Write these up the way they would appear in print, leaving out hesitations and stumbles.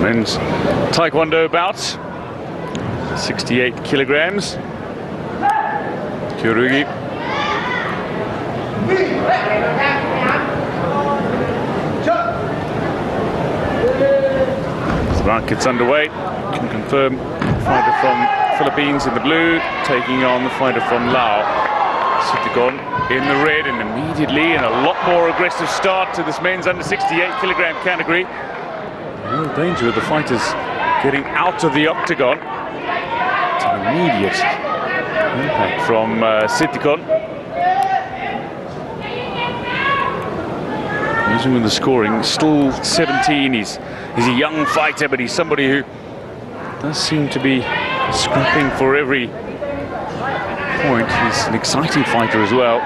Men's Taekwondo bout, 68 kilograms. Kyorugi. The round gets underway. Can confirm fighter from Philippines in the blue, taking on the fighter from LAO. Sithikon in the red, and immediately in a lot more aggressive start to this men's under 68 kilogram category. Real danger of the fighters getting out of the octagon. It's an immediate impact from Sithikon. Using with the scoring, still 17. He's a young fighter, but he's somebody who does seem to be scrapping for every point. He's an exciting fighter as well.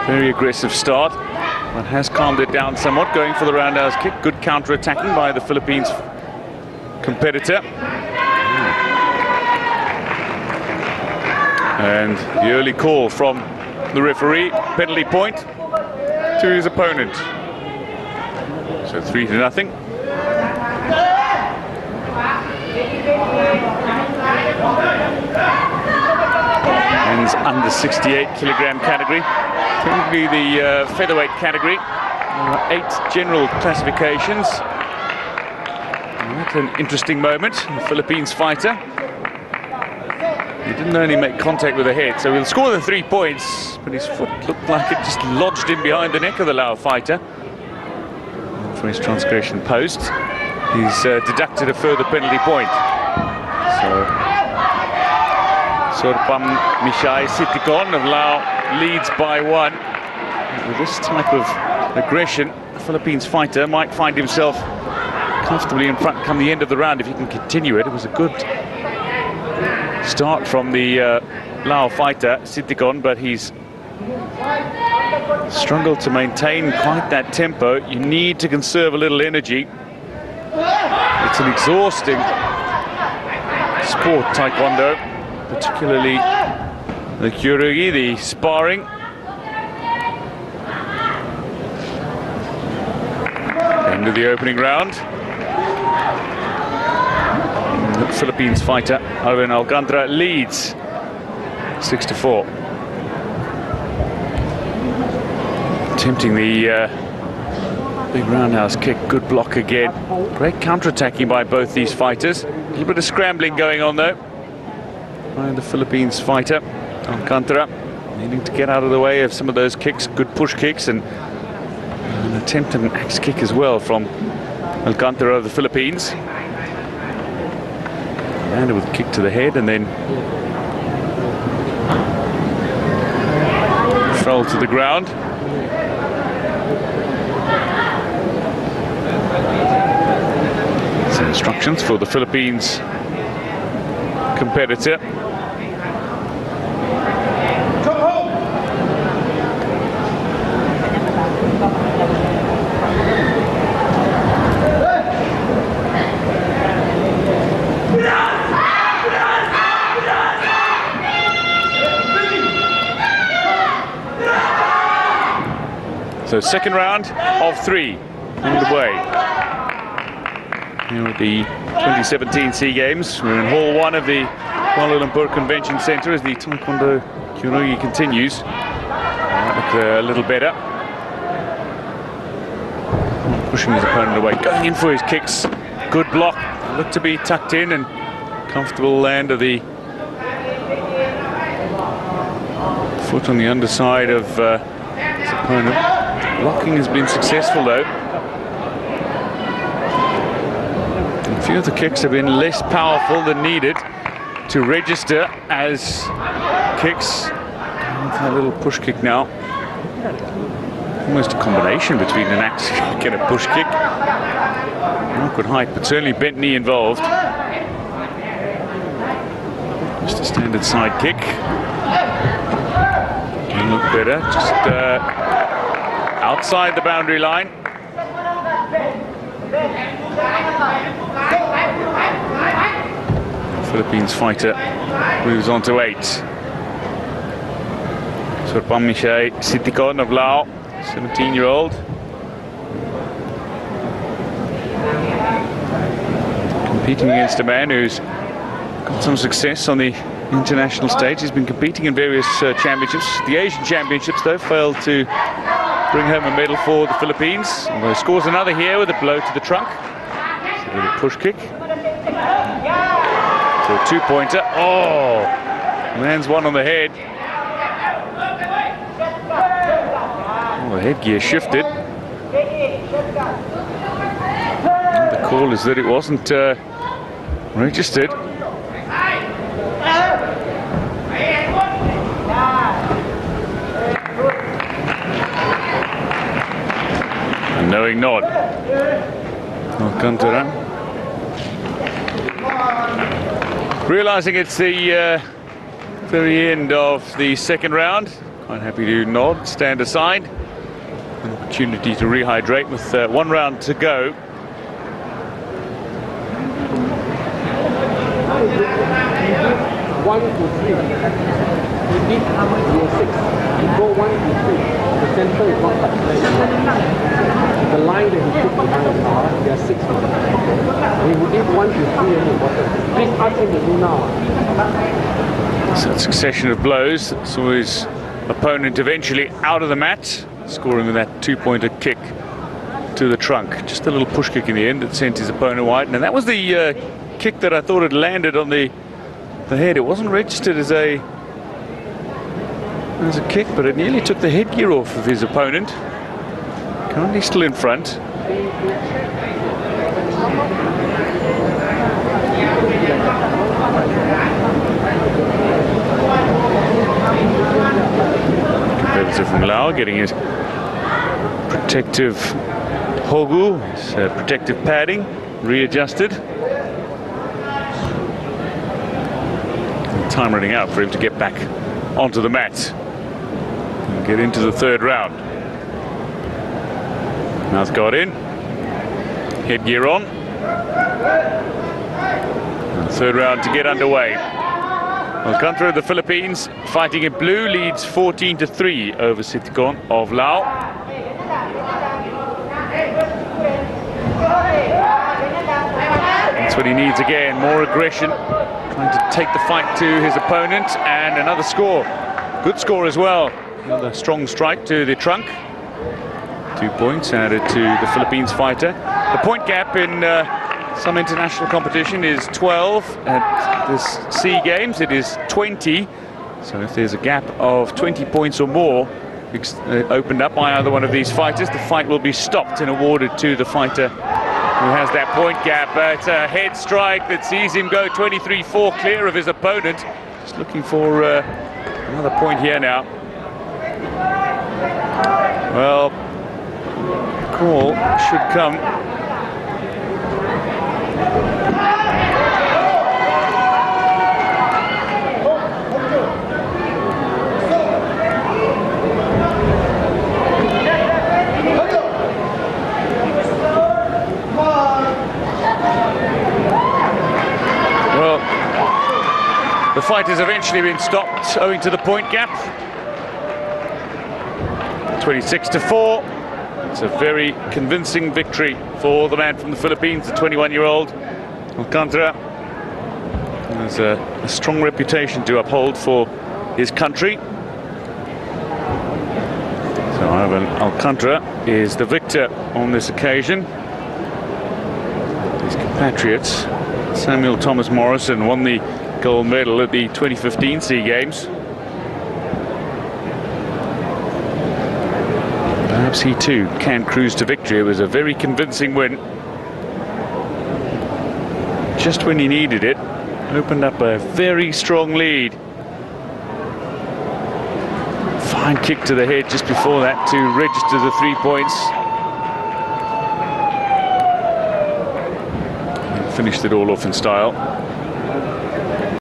Very aggressive start, but has calmed it down somewhat, going for the roundhouse kick. Good counter-attacking by the Philippines competitor. And the early call from the referee, penalty point to his opponent. So 3-0. Men's under 68 kilogram category, technically the featherweight category. 8 general classifications. What an interesting moment. The Philippines fighter. He didn't only make contact with the head, so he'll score the 3 points, but his foot looked like it just lodged in behind the neck of the LAO fighter. And for his transgression post, he's deducted a further penalty point. So Sorpabmixay Sithikon of LAO leads by 1. With this type of aggression, the Philippines fighter might find himself comfortably in front come the end of the round if he can continue it. It was a good start from the LAO fighter, Sithikon, but he's struggled to maintain quite that tempo. You need to conserve a little energy. It's an exhausting sport, Taekwondo, particularly the kyorugi, the sparring. End of the opening round. The Philippines fighter, Arven Alcantara, leads 6-4. Attempting the big roundhouse kick, good block again. Great counter-attacking by both these fighters. A little bit of scrambling going on though by the Philippines fighter, Alcantara, needing to get out of the way of some of those kicks, good push kicks, and an attempt at an axe kick as well from Alcantara of the Philippines. Landed with a kick to the head and then fell to the ground. Some instructions for the Philippines competitor. So second round of 3 underway. Here at the 2017 Sea Games, we're in Hall 1 of the Kuala Lumpur Convention Centre as the Taekwondo Kyorugi continues. Look a little better. Pushing his opponent away, going in for his kicks. Good block, looked to be tucked in, and comfortable land of the foot on the underside of his opponent. Blocking has been successful though. A few of the kicks have been less powerful than needed to register as kicks. That little push kick now. Almost a combination between an axe kick and a push kick. Awkward height, but certainly bent knee involved. Just a standard side kick. Can look better. Just outside the boundary line. Philippines fighter moves on to 8. Sorpabmixay Sithikon of LAO, 17-year-old. Competing against a man who's got some success on the international stage. He's been competing in various championships. The Asian Championships, though, failed to bring home a medal for the Philippines. Although he scores another here with a blow to the trunk. So with a push kick. So a two-pointer. Oh! Lands one on the head. Oh, the headgear shifted. And the call is that it wasn't registered. A knowing nod. Alcantara. Realizing it's the very end of the second round, quite happy to nod, stand aside. An opportunity to rehydrate with one round to go. One to three. You did your six. You go 1 to 3. The center is not touched. The line that you put behind the car, there are 6 of them. If you did 1 to 3 in the bottom, please ask him to do now. So a succession of blows saw his opponent eventually out of the mat, scoring with that two-pointer kick to the trunk. Just a little push kick in the end that sent his opponent wide. And that was the kick that I thought had landed on the head. It wasn't registered as a kick, but it nearly took the headgear off of his opponent. Currently still in front. Competitor from LAO getting his protective hogu, his protective padding, readjusted. Time running out for him to get back onto the mat and get into the third round. Mouth guard in, headgear on. And third round to get underway. Alcantara of the Philippines, fighting in blue, leads 14-3 over Sithikon of LAO. That's what he needs again, more aggression. Trying to take the fight to his opponent, and another score. Good score as well. Another strong strike to the trunk. 2 points added to the Philippines fighter. The point gap in some international competition is 12. At this Seagames it is 20. So if there's a gap of 20 points or more opened up by either one of these fighters, the fight will be stopped and awarded to the fighter who has that point gap. It's a head strike that sees him go 23-4 clear of his opponent. Just looking for another point here now. Well, call should come. The fight has eventually been stopped owing to the point gap. 26-4. It's a very convincing victory for the man from the Philippines, the 21-year-old Alcantara. He has a strong reputation to uphold for his country. So Arven Alcantara is the victor on this occasion. His compatriots, Samuel Thomas Morrison, won the gold medal at the 2015 Seagames. Perhaps he too can cruise to victory. It was a very convincing win. Just when he needed it, opened up a very strong lead. Fine kick to the head just before that to register the 3 points. And finished it all off in style.